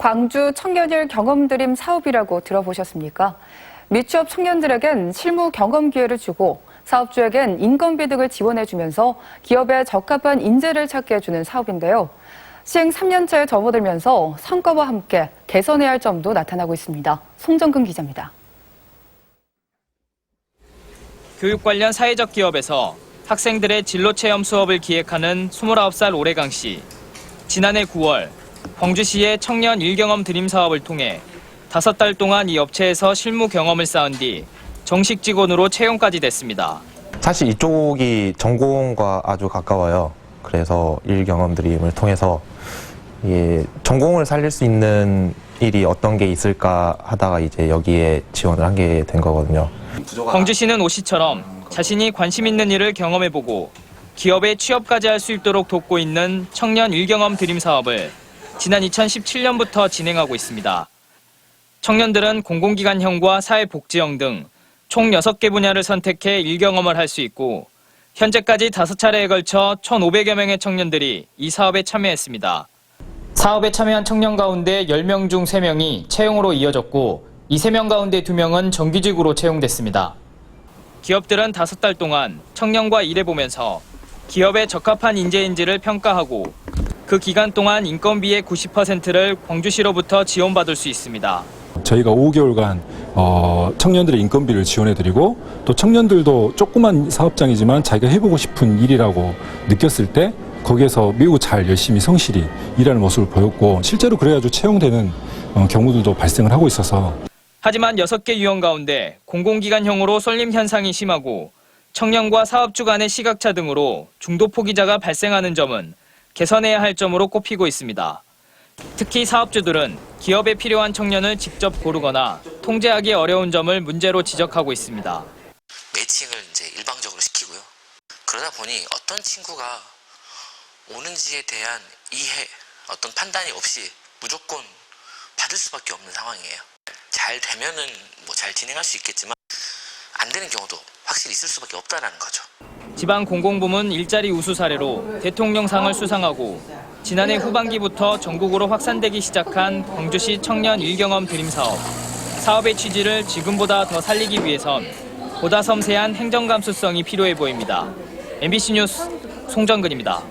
광주 청년일 경험드림 사업이라고 들어보셨습니까? 미취업 청년들에겐 실무 경험 기회를 주고 사업주에겐 인건비 등을 지원해주면서 기업에 적합한 인재를 찾게 해주는 사업인데요. 시행 3년차에 접어들면서 성과와 함께 개선해야 할 점도 나타나고 있습니다. 송정근 기자입니다. 교육 관련 사회적 기업에서 학생들의 진로체험 수업을 기획하는 29살 오래강 씨. 지난해 9월 광주시의 청년 일경험 드림 사업을 통해 5달 동안 이 업체에서 실무 경험을 쌓은 뒤 정식 직원으로 채용까지 됐습니다. 사실 이쪽이 전공과 아주 가까워요. 그래서 일경험 드림을 통해서 전공을 살릴 수 있는 일이 어떤 게 있을까 하다가 이제 여기에 지원을 하게 된 거거든요. 광주시는 오 씨처럼 자신이 관심 있는 일을 경험해보고 기업에 취업까지 할 수 있도록 돕고 있는 청년 일경험 드림 사업을 지난 2017년부터 진행하고 있습니다. 청년들은 공공기관형과 사회복지형 등 총 6개 분야를 선택해 일경험을 할 수 있고 현재까지 5차례에 걸쳐 1,500여 명의 청년들이 이 사업에 참여했습니다. 사업에 참여한 청년 가운데 10명 중 3명이 채용으로 이어졌고 이 3명 가운데 2명은 정규직으로 채용됐습니다. 기업들은 5달 동안 청년과 일해보면서 기업에 적합한 인재인지를 평가하고 그 기간 동안 인건비의 90%를 광주시로부터 지원받을 수 있습니다. 저희가 5개월간 청년들의 인건비를 지원해드리고 또 청년들도 조그만 사업장이지만 자기가 해보고 싶은 일이라고 느꼈을 때 거기에서 매우 잘 열심히 성실히 일하는 모습을 보였고 실제로 그래가지고 채용되는 경우들도 발생을 하고 있어서. 하지만 6개 유형 가운데 공공기관형으로 쏠림 현상이 심하고 청년과 사업주 간의 시각차 등으로 중도 포기자가 발생하는 점은 개선해야 할 점으로 꼽히고 있습니다. 특히 사업주들은 기업에 필요한 청년을 직접 고르거나 통제하기 어려운 점을 문제로 지적하고 있습니다. 매칭을 이제 일방적으로 시키고요. 그러다 보니 어떤 친구가 오는지에 대한 이해, 어떤 판단이 없이 무조건 받을 수밖에 없는 상황이에요. 잘 되면은 잘 진행할 수 있겠지만 안 되는 경우도 확실히 있을 수밖에 없다라는 거죠. 지방공공부문 일자리 우수 사례로 대통령상을 수상하고 지난해 후반기부터 전국으로 확산되기 시작한 광주시 청년 일경험 드림 사업. 사업의 취지를 지금보다 더 살리기 위해선 보다 섬세한 행정 감수성이 필요해 보입니다. MBC 뉴스 송정근입니다.